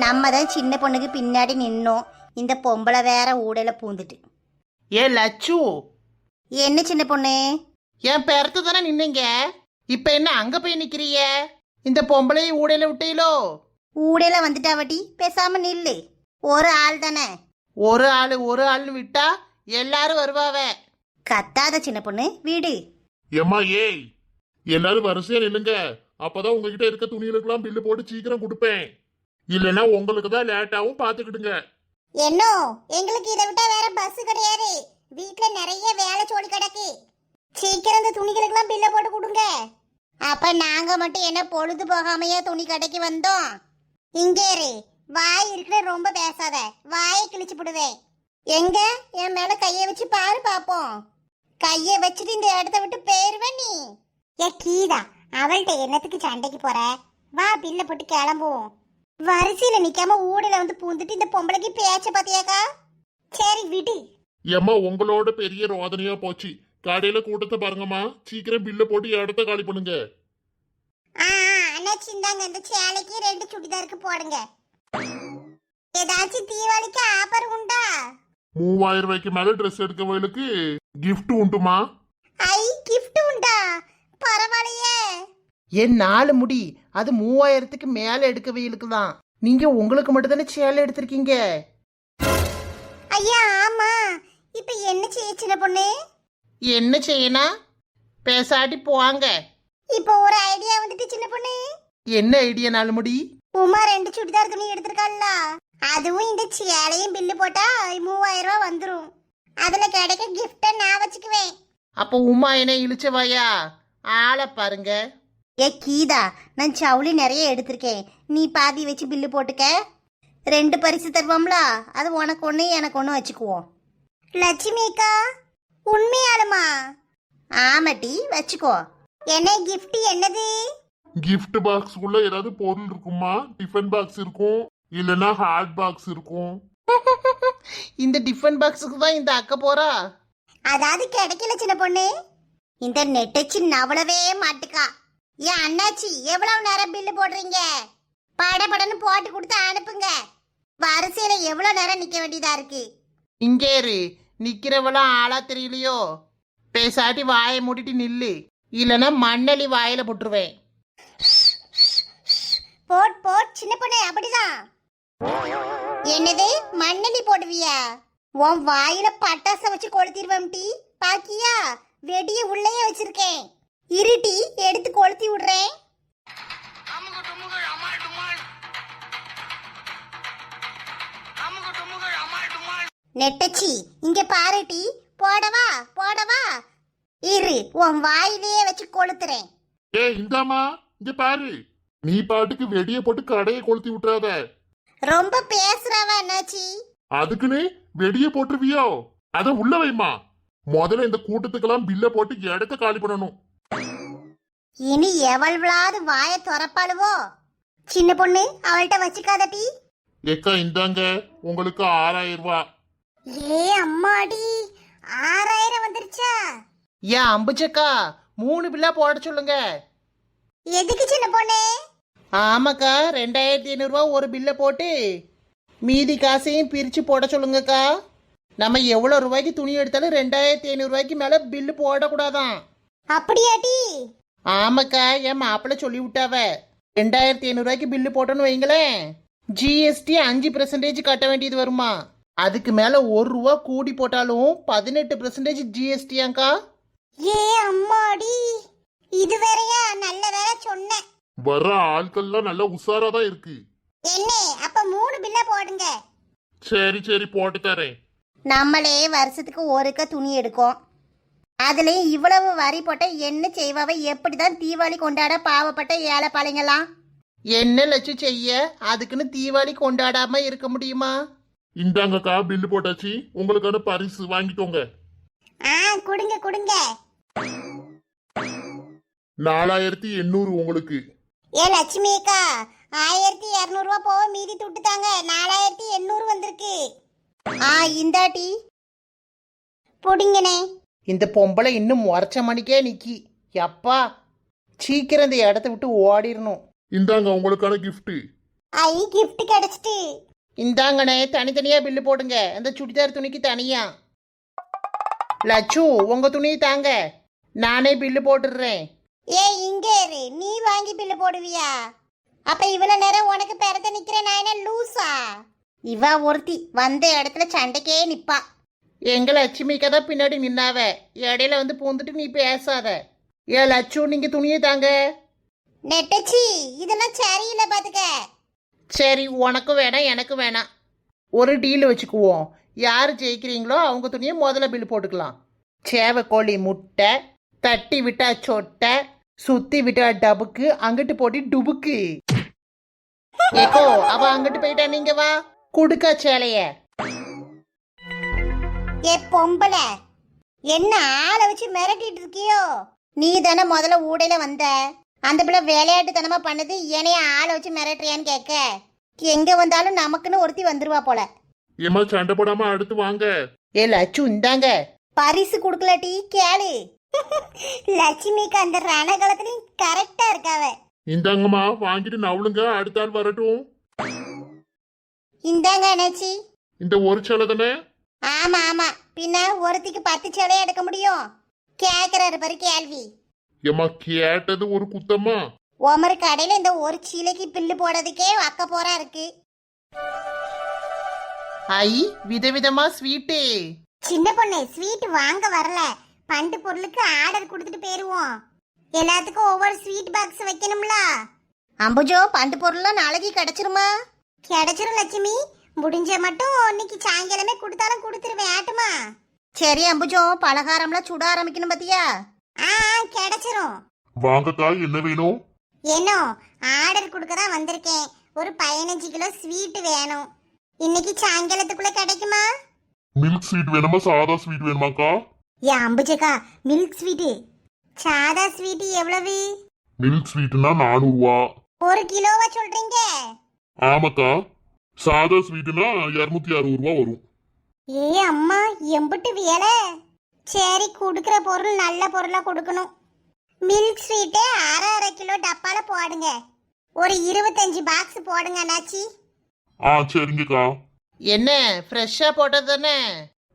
நம்ம தான் சின்ன பொண்ணுக்கு பின்னாடி நின்னோம். இந்த பொம்பளை வேற ஊடையில பூந்துட்டு. ஏ லட்சு, என்ன சின்ன பொண்ணு? என் பேரத்து தானே நின்னீங்க, இப்ப என்ன அங்க போய் நிக்கிறிய? இந்த பொம்பளையை ஊடையில விட்டீங்களோ? ஊடையில வந்துட்டாவட்டி, பேசாம நில்லு. ஒரு ஆள் தானே. ஒரு ஆள்னு விட்டா எல்லாரும் வருவாவ. கத்தாத சின்ன பொண்ணு, வீடு. ஏம்மா ஏய், எல்லாரும் வரிசையா நில்லுங்க. அப்பதான் உங்ககிட்ட இருக்க துணிகளுக்கெல்லாம் பில்லு போட்டு சீக்கிரம் கொடுப்பேன். இல்லைன்னா உங்களுக்கு தான் லேட்டாவும் பாத்துக்கிடுங்க. என்ன, எங்களுக்கு இதை விட்டா வேற பஸ் கிடையாது. வீட்டுல நிறைய வேலை சோழி கிடக்கு. சீக்கிரம் இந்த துணிகளுக்கெல்லாம் பில்ல போட்டு கொடுங்க. அப்ப நாங்க மட்டும் என்ன பொழுது போகாமையா துணி கடைக்கு வந்தோம்? இங்கே இரு, வாய் இருக்கிற ரொம்ப பேசாத, வாயை கிழிச்சு விடுவேன். எங்க என் மேல கைய வச்சு பாரு பாப்போம். கைய வச்சுட்டு இந்த இடத்த விட்டு போயிருவேன் நீ. ஏ கீதா, அவள்கிட்ட என்னத்துக்கு சண்டைக்கு போற? வா பில்ல போட்டு கிளம்புவோம். வரிசையில நிக்காம ஊடல வந்து பூந்துட்டு இந்த பொம்பளைக்கு பேச்ச பாத்தியாக்கா? சரி விடு. ஏம்மா உங்களோட பெரிய ரோதனையா போச்சு. கடையில கூட்டத்தை பாருங்கம்மா, சீக்கிரம் பில்ல போட்டு இடத்த காலி பண்ணுங்க. அண்ணாச்சி இந்தாங்க, இந்த சேலைக்கு 2 சுடிதாருக்கு போடுங்க. ஏதாச்சும் தீபாவளிக்கு ஆஃபர் உண்டா? 3000 ரூபாய்க்கு மேல ட்ரெஸ் எடுக்கவங்களுக்கு கிஃப்ட் உண்டுமா? ஐ, கிஃப்ட் உண்டா? பரவாயில்லையே. என் 4 முடி அது 3000க்கு மேல எடுக்கவைகளுக்கு தான். நீங்க உங்களுக்கு மட்டும் தானே சேலை எடுத்திருக்கீங்க. ஐயா ஆமா. இப்ப என்ன செய்ய சின்ன பொண்ணு? என்ன செய்யணும்? பேசாட்டி போவாங்க. இப்போ ஒரு ஐடியா வந்துட்டு சின்ன பொண்ணு. என்ன ஐடியா 4 முடி? உமா 2 சுடிதார் துணி எடுத்திருக்காள்ல, அதுவும் இந்த சேலையும் பில்லு போட்டா 3000 ரூபாய் வந்துரும். அதுல கிடைக்க கிஃப்ட நான் வச்சுக்குவேன். அப்போ உமா என்ன இழிச்சவாயா? ஆளை பாருங்க. ஏ கீதா, நான் சவுளி நிறைய எடுத்திருக்கேன். நீ பாதி வச்சு பில்லு போட்டுக்க. 2 பரிசு தருவோம்ல, அது உனக்கு ஒன்று எனக்கு ஒன்று வச்சுக்குவோம். லட்சுமி அக்கா, உண்மையாலுமா? ஆமாட்டி, வச்சுக்கோ. என்ன கிஃப்ட்? என்னது கிஃப்ட் பாக்ஸ் உள்ள ஏதாவது பொருள் இருக்குமா? டிஃபன் பாக்ஸ் இருக்கும், இல்லைன்னா ஹாட் பாக்ஸ் இருக்கும். இந்த டிஃபன் பாக்ஸுக்கு தான் இந்த அக்கா போறா. அதாவது கிடைக்கல சின்ன பொண்ணு. இந்த நெட்டச்சி நவளவே மாட்டுக்கா. ஏன் அண்ணாச்சி, எவ்வளவு நேரம் பில்லு போடுறீங்க? படபடன்னு போட்டு கொடுத்து அனுப்புங்க. வரிசையில எவ்வளவு நேரம் நிக்க வேண்டியதா இருக்கு? இங்கே இரு, நிக்கிறவெல்லாம் ஆளா தெரியலையோ? பேசாட்டி வாயை மூடிட்டு நில்லு, இல்லைன்னா மண்ணலி வாயில போட்டுருவேன். போட் சின்ன பொண்ணு, அப்படிதான். என்னது மண்ணெண்ணி போடுவியா? உன் வாயில பட்டாச வச்சு கொளுத்திடுவேன் டி. பாக்கியா, வெடிய உள்ளேயே வச்சிருக்கேன். இருட்டி, எடுத்து கொளுத்தி விடுறேன். நெட்டச்சி, இங்க பாரு டி. போடவா இரு, உன் வாயிலேயே வச்சு கொளுத்துறேன். இந்தாமா இங்க பாரு. நீ பாட்டுக்கு வெடிய போட்டு கடையை கொளுத்தி விட்டுறாத. ரொம்ப பேசுறவ அண்ணாச்சி. அதுக்குன்னு வெடிய போட்டுருவியோ? அத உள்ள வைமா. முதல்ல இந்த கூட்டத்துக்கெல்லாம் பில்ல போட்டு இடத்த காலி பண்ணணும். இனி எவள்வளாவது வாய திறப்பாளுவோ? சின்ன பொண்ணு, அவள்கிட்ட வச்சுக்காதட்டி. ஏக்கா இந்தாங்க, உங்களுக்கு 6000 ரூபாய். ஏ அம்மாடி, 6000 வந்துருச்சா? ஏன் அம்புச்சக்கா, 3 பில்லா போட சொல்லுங்க. எதுக்கு சின்ன பொண்ணு? ஆமாக்கா, 2500 ரூபா ஒரு பில்லை போட்டு மீதி காசையும் பிரிச்சு போட சொல்லுங்கக்கா. நம்ம எவ்வளவு ரூபாய்க்கு துணி எடுத்தாலும் 2500 ரூபாய்க்கு மேல பில்லு போடக்கூடாதான். அப்படியாட்டி? ஆமாக்கா, என் மாப்பிள்ளை சொல்லி விட்டாவ. 2500 ரூபாய்க்கு பில்லு போட்டோன்னு வைங்களேன், ஜிஎஸ்டி 5% கட்ட வேண்டியது வருமா. அதுக்கு மேல 1 ரூபா கூடி போட்டாலும் 18% ஜிஎஸ்டியாக்கா. ஏ அம்மாடி, இது வேறையா? நல்ல வேலை சொன்னேன். வர்ற ஆட்கள்லாம் நல்ல உஷாராதான் இருக்கு. என்ன, அப்ப 3 பில்ல போடுங்க. சரி போட்டு தரேன். நம்மளே வருஷத்துக்கு ஒருக்க துணி எடுக்கும். அதுலயும் இவ்வளவு வரி போட்ட என்ன செய்வாவ? எப்படிதான் தீபாவளி கொண்டாட பாவப்பட்ட ஏழை பாளைங்கலாம். என்ன லட்சம் செய்ய, அதுக்குன்னு தீபாவளி கொண்டாடாம இருக்க முடியுமா? இந்தாங்கக்கா, பில்லு போட்டாச்சு. உங்களுக்கான பரிசு வாங்கிக்கோங்க. கொடுங்க. 4800 உங்களுக்கு. ஏ லட்சுமி அக்கா, 1200 ரூபா போக மீதி துட்டுத்தாங்க. 4800 வந்திருக்கு. இந்தாட்டி புடிங்கனே. இந்த பொம்பளை இன்னும் முறைச்ச மணிக்கே நிக்கி. எப்பா, சீக்கிரம் இந்த இடத்த விட்டு ஓடிடணும். இந்தாங்க உங்களுக்கான கிஃப்ட். ஐ கிஃப்ட் கிடைச்சிட்டு. இந்தாங்கண்ணே தனித்தனியா பில்லு போடுங்க. அந்த சுடிதார் துணிக்கு தனியா. லட்சு உங்க துணியை தாங்க, நானே பில்லு போட்டுடுறேன். ஏய் இங்க இரு, நீ வாங்கி பில்லு போடுவியா? அப்ப இவ்வளவு நேரம் உனக்கு பிறத்த நிக்கிறேன் நான் என்ன லூசா? இவ ஒருத்தி வந்த இடத்துல சண்டைக்கே நிப்பா. எங்க லட்சுமிக்கு தான் பின்னாடி நின்னாவ, இடையில வந்து பூந்துட்டு நீ பேசாத. ஏ லட்சு நீங்க துணியை தாங்க. நெட்டச்சி இதெல்லாம் சரியில்லை பாத்துக்க. சரி உனக்கும் வேணாம் எனக்கும் வேணாம். ஒரு டீல் வச்சுக்குவோம், யார் ஜெயிக்கிறீங்களோ அவங்க துணியை முதல்ல பில்லு போட்டுக்கலாம். சேவை கோழி முட்டை, தட்டி விட்டா சொட்டை, சுத்தி விட்டா டபுக்கு, அங்கிட்டு போட்டி டுபுக்கு. ஏக்கோ அவ அங்கிட்டு போயிட்டா, நீங்க வா குடுக்கா சேலைய. ஏ பொம்பள, என்ன ஆளை வச்சு மிரட்டிட்டு இருக்கியோ? நீ தானே முதல்ல ஊடையில வந்த. அந்த பிள்ளை விளையாட்டுத்தனமா பண்ணது, என்னைய ஆளை வச்சு மிரட்டுறியான்னு கேட்க. எங்க வந்தாலும் நமக்குன்னு ஒருத்தி வந்துருவா போல. ஏமா சண்டை போடாம அடுத்து வாங்க. ஏ லட்சு இந்தாங்க. பரிசு குடுக்கலட்டி கேளு. லட்சுமிக்கு அந்த ரணகாலத்துலயும் கரெக்டா இருக்காவ. இந்தாங்கம்மா வாங்கிட்டு நவளுங்க, அடுத்த ஆள் வரட்டும். இந்தாங்க அண்ணாச்சி. இந்த ஒரு சேலை தானே? ஆமா ஆமா, பின்ன ஒருத்திக்கு 10 சேலையா எடுக்க முடியும்? கேக்குறாரு பாரு கேள்வி. ஏமா கேட்டது ஒரு குத்தம்மா? ஒமரு கடையில இந்த ஒரு சீலைக்கு பில்லு போடுறதுக்கே அக்க போறா இருக்கு. ஐ விதவிதமா ஸ்வீட்டு. சின்ன பொண்ணு ஸ்வீட் வாங்க வரல, பண்டு பொருளுக்கு ஆர்டர் கொடுத்துட்டு போயிருவோம். எல்லாத்துக்கும் ஒவ்வொரு ஸ்வீட் பாக்ஸ் வைக்கணும்ல. அம்புஜோ பண்டு பொருள்லாம் நாளைக்கு கிடைச்சிருமா? கிடைச்சிரும் லட்சுமி, முடிஞ்ச மட்டும் இன்னைக்கு சாயங்காலமே கொடுத்தாலும் கொடுத்துருவேன். ஆட்டுமா? சரி அம்புஜோ, பலகாரம்லாம் சுட ஆரம்பிக்கணும் பாத்தியா? கிடைச்சிரும். வாங்கக்கா என்ன வேணும்? ஏனோ ஆர்டர் கொடுக்க தான் வந்திருக்கேன். ஒரு 15 கிலோ ஸ்வீட் வேணும். இன்னைக்கு சாயங்காலத்துக்குள்ள கிடைக்குமா? மில்க் ஸ்வீட் வேணுமா சாதா ஸ்வீட் வேணுமாக்கா? ஏ அம்புஜக்கா, மில்க் ஸ்வீட். சாதா ஸ்வீட் எவ்வளவு? மில்க் ஸ்வீட்னா 400 ரூபா. ஒரு கிலோவா சொல்றீங்க? ஆமாக்கா, சாதா ஸ்வீட்னா 260 ரூபா வரும். ஏ அம்மா, எம்பிட்டு வேலை. சரி, கொடுக்குற பொருள் நல்ல பொருளா கொடுக்கணும். மில்க் ஸ்வீட்டே அரை கிலோ டப்பால போடுங்க. ஒரு 25 பாக்ஸ் போடுங்க அண்ணாச்சி. சரிங்கக்கா. என்ன ஃப்ரெஷ்ஷா போட்டது தானே?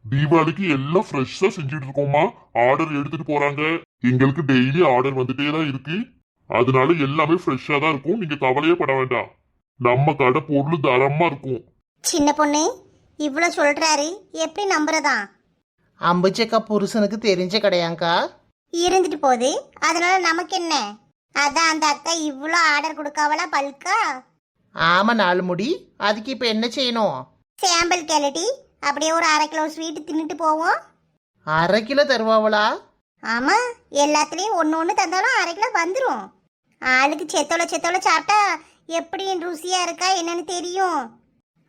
தீபாவளிக்கு எல்லாம் ஃப்ரெஷ்ஷா செஞ்சுட்டு இருக்கோமா. ஆர்டர் எடுத்துட்டு போறாங்க. எங்களுக்கு டெய்லி ஆர்டர் வந்துட்டே தான் இருக்கு. அதனால எல்லாமே ஃப்ரெஷ்ஷா தான் இருக்கும். நீங்க கவலையே பட வேண்டாம். நம்ம கடை பொருள் தரமா இருக்கும். சின்ன பொண்ணு இவ்வளவு சொல்றாரு, எப்படி நம்புறதா? அம்புச்சக்கா புருஷனுக்கு தெரிஞ்ச கடையாங்கா. இருந்துட்டு போகுது, அதனால நமக்கு என்ன? அதான் அந்த அக்கா இவ்வளோ ஆர்டர் கொடுக்காவளா பல்கா? ஆமா 4 முடி. அதுக்கு இப்ப என்ன செய்யணும்? சாம்பிள் கேளட்டி, அப்படியே ஒரு அரை கிலோ ஸ்வீட் தின்னுட்டு போவோம். அரை கிலோ தருவாவளா? ஆமா, எல்லாத்துலயும் ஒன்னு தந்தாலும் அரை கிலோ வந்துடும். ஆளுக்கு செத்தோல சாப்பிட்டா எப்படி ருசியா இருக்கா என்னன்னு தெரியும்.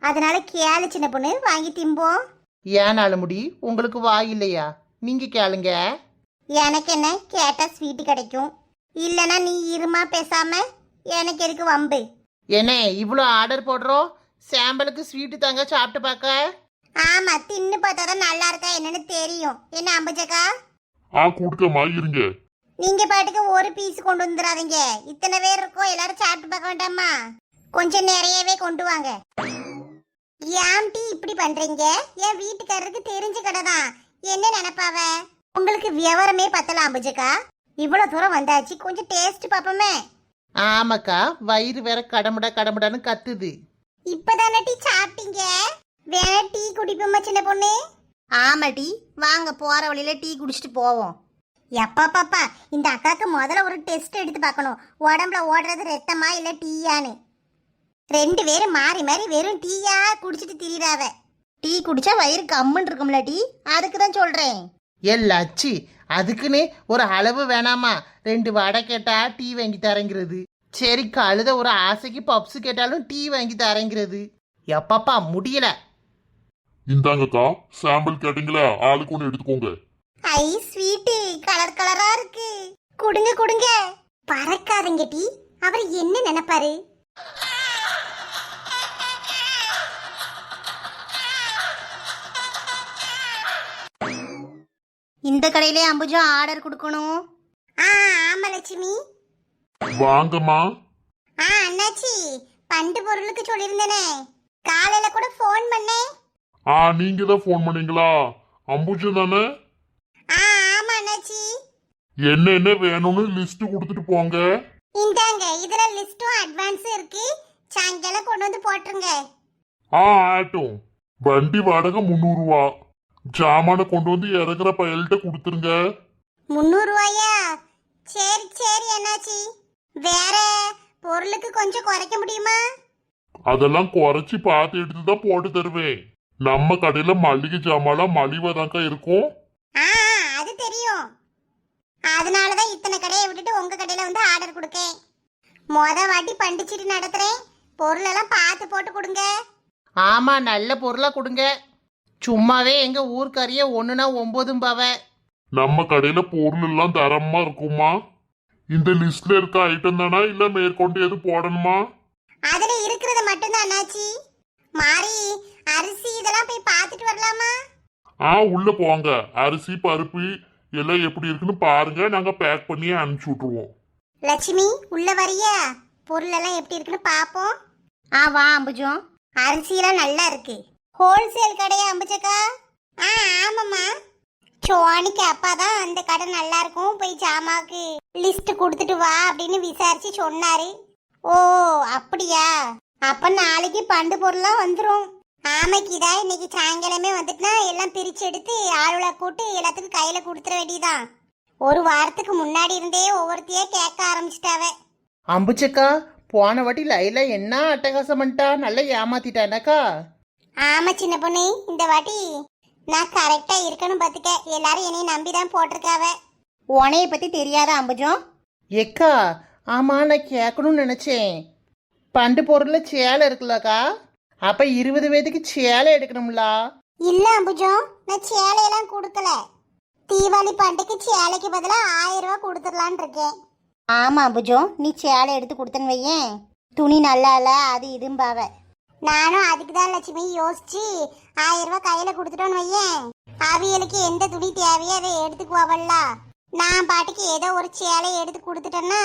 அதனால கேளு சின்ன பொண்ணு, வாங்கி திம்போம். ஏன் 4 முடி, உங்களுக்கு வாய் இல்லையா? நீங்க கேளுங்க. எனக்கு என்ன, கேட்டா ஸ்வீட் கிடைக்கும். இல்லனா நீ இருமா பேசாம, எனக்கு எதுக்கு வம்பு? என்ன இவ்வளோ ஆர்டர் போடுறோம், சாம்பிளுக்கு ஸ்வீட்டு தாங்க சாப்பிட்டு பார்க்க. ஆமா, தின்னு பார்த்தாதான் நல்லா இருக்கா என்னன்னு தெரியும். என்ன அம்புஜக்கா? கொடுக்கமா இருங்க. நீங்க பாட்டுக்கு ஒரு பீஸ் கொண்டு வந்துடாதீங்க. இத்தனை பேர் இருக்கோம், எல்லாரும் சாப்பிட்டு பார்க்க வேண்டாமா? கொஞ்சம் நிறையவே கொண்டு வாங்க. ஏன் டீ இப்படி பண்றீங்க? என் வீட்டுக்காரருக்கு தெரிஞ்ச கடை தான், என்ன நினைப்பாவ? உங்களுக்கு விவரமே பத்தல அம்புஜக்கா. இவ்வளவு தூரம் வந்தாச்சு, கொஞ்சம் டேஸ்ட் பாப்போமே. ஆமாக்கா, வயிறு வேற கடமுடான்னு கத்துது. இப்பதானே டீ சாப்பிட்டீங்க, வேற டீ குடிப்போமா சின்ன பொண்ணு? ஆமா டீ, வாங்க போற வழியில டீ குடிச்சிட்டு போவோம். எப்பா பாப்பா, இந்த அக்காக்கு முதல்ல ஒரு டெஸ்ட் எடுத்து பார்க்கணும். உடம்புல ஓடுறது ரத்தமா இல்ல டீயான்னு. 2 பேரும் மாறி மாறி வெறும் டீயா குடிச்சிட்டு திரியிறாவ. டீ குடிச்சா வயிறு கம்முன்னு இருக்கும்ல டீ, அதுக்கு தான் சொல்றேன். எல்லாச்சி அதுக்குன்னு ஒரு அளவு வேணாமா? 2 வடை கேட்டா டீ வாங்கி தரங்கிறது. சரி கழுத ஒரு ஆசைக்கு பப்ஸ் கேட்டாலும் டீ வாங்கி தரங்கிறது. எப்பப்பா முடியல. இந்தாங்கக்கா, சாம்பிள் கேட்டீங்களா, ஆளுக்கு ஒன்று எடுத்துக்கோங்க. ஐ ஸ்வீட் கலர் கலரா இருக்கு, குடுங்க குடுங்க. பறக்காதீங்க டீ, அவர் என்ன நினைப்பாரு? இந்த கடையிலே அம்புஜா ஆர்டர் கொடுக்கணும். ஆமா லட்சுமி. வாங்கம்மா. அண்ணாச்சி, பண்டு பொருளுக்கு சொல்லியிருந்தேனே, காலையில கூட ஃபோன் பண்ணேன். நீங்க தான் ஃபோன் பண்ணீங்களா? அம்புஜா தானே? ஆமா அண்ணாச்சி. என்ன வேணும்னு லிஸ்ட் கொடுத்துட்டு போங்க. இந்தாங்க, இதுல லிஸ்டும் அட்வான்ஸும் இருக்கு. சாயங்காலம் கொண்டு வந்து போட்டுருங்க. ஆட்டும். வண்டி வாடகை 300 ரூபா. ஜாமான கொண்டு வந்து இறக்குற பயல்கிட்ட கொடுத்துருங்க. 300 ரூபாயா? சரி சரி அண்ணாச்சி. வேற பொருளுக்கு கொஞ்சம் குறைக்க முடியுமா? அதெல்லாம் குறைச்சி பார்த்து எடுத்து தான் போட்டு தருவேன். நம்ம கடையில மளிகை ஜாமான்லாம் மலிவாதாக்கா இருக்கும். அது தெரியும். அதனாலதான் இத்தனை கடையை விட்டுட்டு உங்க கடையில வந்து ஆர்டர் கொடுக்கேன். வாட்டி பண்டிச்சிட்டு நடத்துறேன். பொருள் எல்லாம் பார்த்து போட்டு கொடுங்க. ஆமா, நல்ல பொருளா கொடுங்க. சும்மாவே எங்க ஊர்க்காரிய 1னா 9 நம்ம கடையில பொருள் எல்லாம் தரமா இருக்குமா? இந்த லிஸ்ட்ல இருக்க ஐட்டம் தானா இல்ல மேற்கொண்டு எது போடணுமா? அதுல இருக்கிறத மட்டும்தான் அண்ணாச்சி. மாறி அரிசி இதெல்லாம் போய் பார்த்துட்டு வரலாமா? உள்ள போங்க. அரிசி பருப்பு எல்லாம் எப்படி இருக்குன்னு பாருங்க. நாங்க பேக் பண்ணி அனுப்பிச்சு விட்டுருவோம். லட்சுமி, உள்ள வரியா? பொருள் எல்லாம் எப்படி இருக்குன்னு பாப்போம். வா அம்புஜம். அரிசியெல்லாம் நல்லா இருக்கு. ஹோல்சேல் கடையா அம்புச்சக்கா? ஆமாம்மா. சோனிக்கு அப்பா தான் அந்த கடை நல்லா இருக்கும், போய் ஜாமாக்கு லிஸ்ட் கொடுத்துட்டு வா அப்படின்னு விசாரிச்சு சொன்னாரு. ஓ அப்படியா? அப்ப நாளைக்கு பண்டு பொருள்லாம் வந்துடும். ஆமைக்குதா, இன்னைக்கு சாயங்காலமே வந்துட்டுனா எல்லாம் பிரிச்சு எடுத்து ஆளுல போட்டு எல்லாத்துக்கும் கையில கொடுத்துட வேண்டியதான். ஒரு வாரத்துக்கு முன்னாடி இருந்தே ஒவ்வொருத்தையே கேட்க ஆரம்பிச்சிட்டாவ. அம்புச்சக்கா, போன வாட்டி லைலா என்ன அட்டகாசம் பண்ணிட்டா, நல்லா ஏமாத்திட்டானாக்கா. ஆமா சின்ன பொண்ணு, இந்த வாட்டி நான் கரெக்டா இருக்கணும் பாத்துக்க. எல்லாரும் என்னைய நம்பிதான் போட்டிருக்காவ. உனைய பத்தி தெரியாத அம்புஜம்? எக்கா, ஆமா, நான் கேட்கணும்னு நினைச்சேன். பண்டு பொருள்ல சேலை இருக்குல்லக்கா, அப்ப 20 பேத்துக்கு சேலை எடுக்கணும்லா? இல்ல அம்புஜம், நான் சேலையெல்லாம் கொடுக்கல. தீபாவளி பண்டிகைக்கு சேலைக்கு பதிலா 1000 ரூபாய் கொடுத்துடலான் இருக்கேன். ஆமா அம்புஜம், நீ சேலை எடுத்து கொடுத்தன்னு வையேன், துணி நல்லா இல்ல அது இதும்பாவ. நானும் அதுக்கு தான் லட்சுமி யோசிச்சு 1000 ரூபாய் கையில கொடுத்துட்டோன்னு வையேன், அவியலுக்கு எந்த துணி தேவையோ அதை எடுத்துக்குவாவல்ல. நான் பாட்டுக்கு ஏதோ ஒரு சேலையை எடுத்து கொடுத்துட்டேன்னா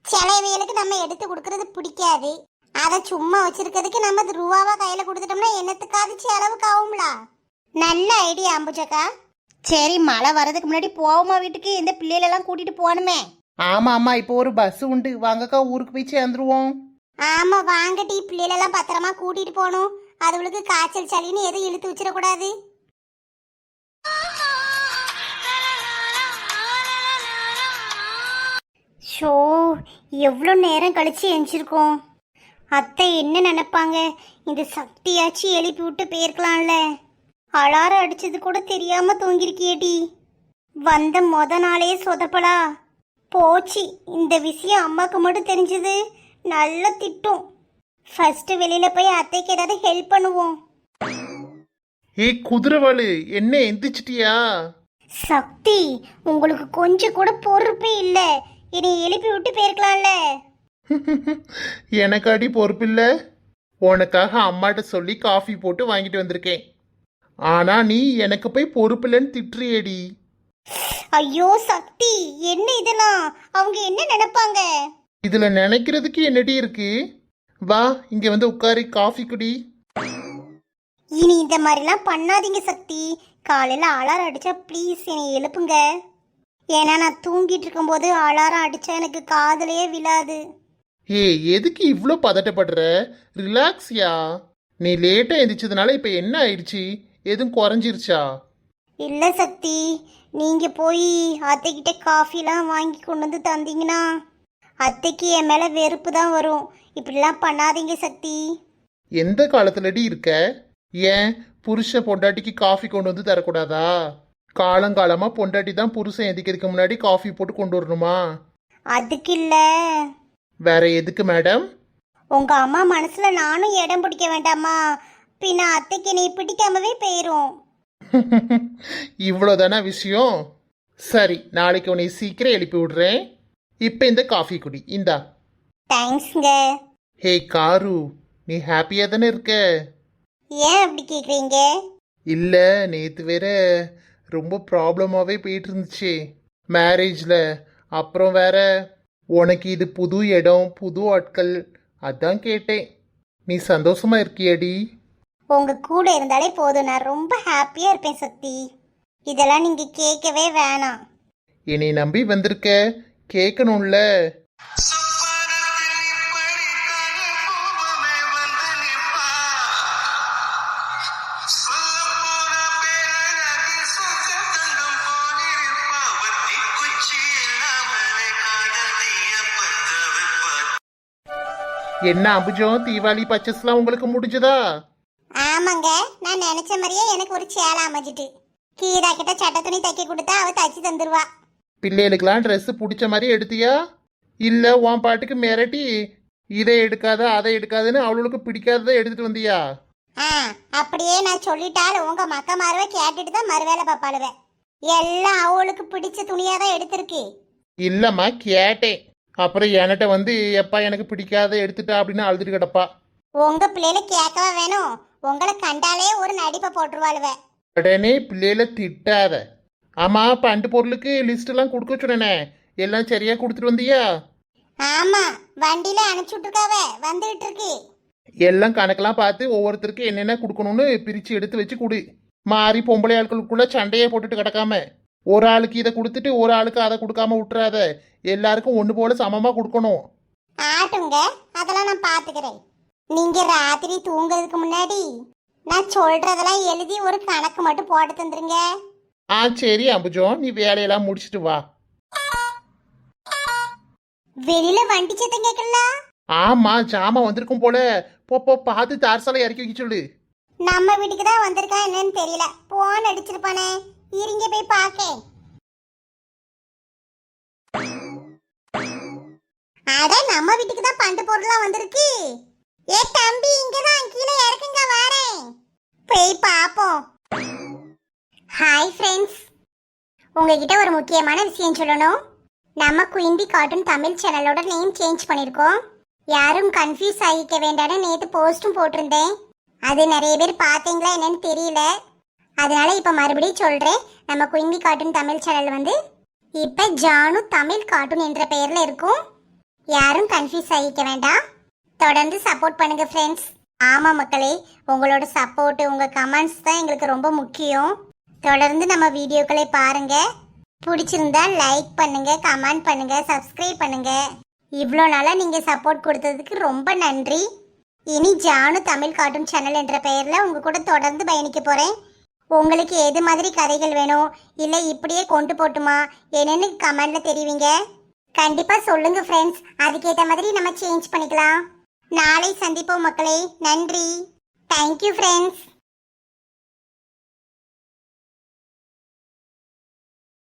சிலைவியலுக்கு நம்ம எடுத்து கொடுக்கறது பிடிக்காது. அதை சும்மா வச்சிருக்கிறதுக்கு நம்ம ரூபாவா கையில கொடுத்துட்டோம்னா என்னத்துக்காது செலவுக்கு ஆகும்ல. நல்ல ஐடியா அம்புஜக்கா. சரி, மழை வர்றதுக்கு முன்னாடி போவோமா வீட்டுக்கு? இந்த பிள்ளைகளெல்லாம் கூட்டிட்டு போகணுமே. ஆமா ஆமா, இப்போ ஒரு பஸ் உண்டு, வாங்கக்கா ஊருக்கு போய் சேர்ந்துருவோம். ஆமா வாங்கட்டி, பிள்ளைகளெல்லாம் பத்திரமா கூட்டிட்டு போகணும். அதுகளுக்கு காய்ச்சல் சளின்னு எதுவும் இழுத்து வச்சிடக்கூடாது. ஷோ, எவ்வளோ நேரம் கழிச்சு எஞ்சிருக்கோம். அத்தை என்ன நினைப்பாங்க? இந்த சக்தியாச்சு எழுப்பி விட்டு போயிருக்கலாம்ல. அலாரம் அடிச்சது கூட தெரியாம தூங்கிருக்கியேடி. வந்த நாளே சொதப்பலா போச்சு. இந்த விஷயம் அம்மாக்கு மட்டும் தெரிஞ்சது நல்ல திட்டும். ஃபர்ஸ்ட் வெளியில போய் அத்தைக்கு ஏதாவது ஹெல்ப் பண்ணுவோம். ஏய் குதிரவாளு, என்ன எந்திரிச்சிட்டியா? சக்தி, உங்களுக்கு கொஞ்சம் கூட பொறுப்பே இல்ல. என்னை எழுப்பி விட்டு போயிருக்கலாம்ல. எனக்காடி பொறுப்பில்ல? உனக்காக அம்மாட்ட சொல்லி காஃபி போட்டு வாங்கிட்டு வந்திருக்கேன். ஆனா நீ எனக்கு போய் பொறுப்பில்லைன்னு திட்டுறியேடி. ஐயோ சக்தி, என்ன இதெல்லாம்? அவங்க என்ன நினைப்பாங்க? இதுல நினைக்கிறதுக்கு என்னடி இருக்கு? வா இங்க வந்து உட்காரி காஃபி குடி. இனி இந்த மாதிரிலாம் பண்ணாதீங்க சக்தி. காலையில அலாரம் அடிச்சா ப்ளீஸ் என்னை எழுப்புங்க. ஏன்னா நான் தூங்கிட்டு இருக்கும்போது அலாரம் அடிச்சா எனக்கு காதலையே விழாது. ஏய், எதுக்கு இவ்வளோ பதட்டப்படுற? ரிலாக்ஸ்யா. நீ லேட்டா எந்திரிச்சதுனால இப்ப என்ன ஆயிடுச்சு? எதுவும் குறைஞ்சிருச்சா? இல்ல சக்தி, நீங்க போய் அத்தைக்கிட்ட காஃபிலாம் வாங்கி கொண்டு வந்து தந்தீங்கன்னா அத்தைக்கு என் மேல வெறுப்பு தான் வரும். இப்படிலாம் பண்ணாதீங்க சக்தி. எந்த காலத்துலடி இருக்க? ஏன் புருஷன் பொண்டாட்டிக்கு காஃபி கொண்டு வந்து தரக்கூடாதா? காலங்காலமா பொண்டாட்டி தான் புருஷன் எந்திக்கிறதுக்கு முன்னாடி காஃபி போட்டு கொண்டு வரணுமா? அதுக்கு இல்ல. வேற எதுக்கு மேடம்? உங்க அம்மா மனசுல நானும் இடம் பிடிக்க வேண்டாமா? பின்ன அத்தைக்கு என்னை பிடிக்காமவே போயிரும். இவ்வளோதானா விஷயம்? சரி, நாளைக்கு உன்னை சீக்கிரம் எழுப்பி விடுறேன். இப்போ இந்த காஃபி குடி, இந்தா. தேங்க்ஸ்ங்க. ஹே காரு, நீ ஹாப்பியா தானே இருக்க? ஏன் அப்படி கேக்குறீங்க? இல்லை, நேற்று வேற ரொம்ப ப்ராப்ளமாகவே போயிட்டு இருந்துச்சு மேரேஜில். அப்புறம் வேற உனக்கு இது புது இடம், புது ஆட்கள், அதான் கேட்டேன். நீ சந்தோஷமா இருக்கியாடி? உங்க கூட இருந்தாலே போதும், நான் ரொம்ப ஹாப்பியா இருப்பேன் சக்தி. இதெல்லாம் நீங்க கேட்கவே வேணாம். என்னை நம்பி வந்திருக்க, கேட்கணும்ல. என்ன அம்புஜம், தீபாவளி பர்ச்சேஸ்லாம் உங்களுக்கு முடிஞ்சதா? ஆமாங்க, நான் நினைச்ச மாதிரியே எனக்கு ஒரு சேலை அமைஞ்சிட்டு. கீதா கிட்ட சட்டை துணி தைக்க கொடுத்தா அவ தச்சு தந்துருவா. பிள்ளைகளுக்கெல்லாம் ட்ரெஸ் பிடிச்ச மாதிரி எடுத்தியா? இல்லை உன் பாட்டுக்கு மிரட்டி இதை எடுக்காத அதை எடுக்காதுன்னு அவளுக்கு பிடிக்காததை எடுத்துட்டு வந்தியா? ஆ, அப்படியே நான் சொல்லிட்டாலும் உங்க மக்க மாறுவை கேட்டுட்டு தான் மறுவேலை பாப்பாளுவேன். எல்லாம் அவளுக்கு பிடிச்ச துணியா தான் எடுத்திருக்கு. இல்லைம்மா, கேட்டேன். அப்புறம் என்கிட்ட வந்து எப்பா எனக்கு பிடிக்காத எடுத்துட்டா அப்படின்னு அழுதுட்டு கிடப்பா. உங்க பிள்ளைல கேட்கவா வேணும்? உங்களை கண்டாலே ஒரு நடிப்பை போட்டுருவாளுவ. உடனே பிள்ளையில திட்டாத. ஆமா, பண்டு பொருளுக்கு லிஸ்ட் எல்லாம் கொடுக்க சொன்னேனே, எல்லாம் சரியா கொடுத்துட்டு வந்தியா? ஆமா, வண்டியில அனுப்பிச்சு விட்டுருக்காவ, வந்துகிட்டு இருக்கு. எல்லாம் கணக்கெல்லாம் பார்த்து ஒவ்வொருத்தருக்கு என்னென்ன கொடுக்கணும்னு பிரிச்சு எடுத்து வச்சு கொடு. மாறி பொம்பளை ஆட்களுக்குள்ள சண்டையை போட்டுட்டு கிடக்காம ஒரு ஆளுக்கு இதை கொடுத்துட்டு ஒரு ஆளுக்கு அதை கொடுக்காம விட்டுறாத. எல்லாருக்கும் ஒன்று போல சமமா கொடுக்கணும். ஆட்டுங்க, அதெல்லாம் நான் பாத்துக்கிறேன். நீங்க ராத்திரி தூங்குறதுக்கு முன்னாடி நான் சொல்றதெல்லாம் எழுதி ஒரு கணக்கு மட்டும் போட்டு தந்துருங்க. ஆ சரி அம்புஜம், நீ வேலையெல்லாம் முடிச்சிட்டு வா. வெளியில வண்டி சத்தம் கேட்கல? ஆமா, ஜாமா வந்திருக்கும் போல. போ பார்த்து தார்சாலை இறக்கி வைக்க சொல்லு. நம்ம வீட்டுக்கு தான் வந்திருக்கா என்னன்னு தெரியல. போன் அடிச்சிருப்பானே, இருங்க போய் பாக்கேன். அட, நம்ம வீட்டுக்கு தான் பண்டு பொருள்லாம் வந்திருக்கு. ஏ தம்பி, இங்கதான் கீழே இறக்குங்க, வாரேன். போய் பாப்போம். ஹாய் ஃப்ரெண்ட்ஸ், உங்ககிட்ட ஒரு முக்கியமான விஷயம் சொல்லணும். நம்ம குயின்பி கார்ட்டூன் தமிழ் சேனலோட நேம் சேஞ்ச் பண்ணியிருக்கோம். யாரும் கன்ஃபியூஸ் ஆகிக்க வேண்டாம்னு நேற்று போஸ்ட்டும் போட்டிருந்தேன். அது நிறைய பேர் பார்த்தீங்களா என்னன்னு தெரியல. அதனால இப்போ மறுபடியும் சொல்கிறேன். நம்ம குயின்பி கார்ட்டூன் தமிழ் சேனல் வந்து இப்போ ஜானு தமிழ் கார்ட்டூன் என்ற பெயரில் இருக்கும். யாரும் கன்ஃபியூஸ் ஆகிக்க வேண்டாம். தொடர்ந்து சப்போர்ட் பண்ணுங்க ஃப்ரெண்ட்ஸ். ஆமாம் மக்களே, உங்களோட சப்போர்ட், உங்கள் கமெண்ட்ஸ் தான் எங்களுக்கு ரொம்ப முக்கியம். தொடர்ந்து நம்ம வீடியோக்களை பாருங்க. பிடிச்சிருந்தா லைக் பண்ணுங்க, கமெண்ட் பண்ணுங்க, சப்ஸ்கிரைப் பண்ணுங்க. இவ்வளோ நாளாக நீங்கள் சப்போர்ட் கொடுத்ததுக்கு ரொம்ப நன்றி. இனி ஜானு தமிழ் கார்ட்டூன் சேனல் என்ற பெயரில் உங்கள் கூட தொடர்ந்து பயணிக்க போகிறேன். உங்களுக்கு எது மாதிரி கதைகள் வேணும், இல்லை இப்படியே கொண்டு போட்டுமா என்னன்னு கமெண்ட்ல தெரிவிங்க. கண்டிப்பாக சொல்லுங்க ஃப்ரெண்ட்ஸ். அதுக்கேற்ற மாதிரி நம்ம சேஞ்ச் பண்ணிக்கலாம். நாளை சந்திப்போம் மக்களே. நன்றி. Thank you friends.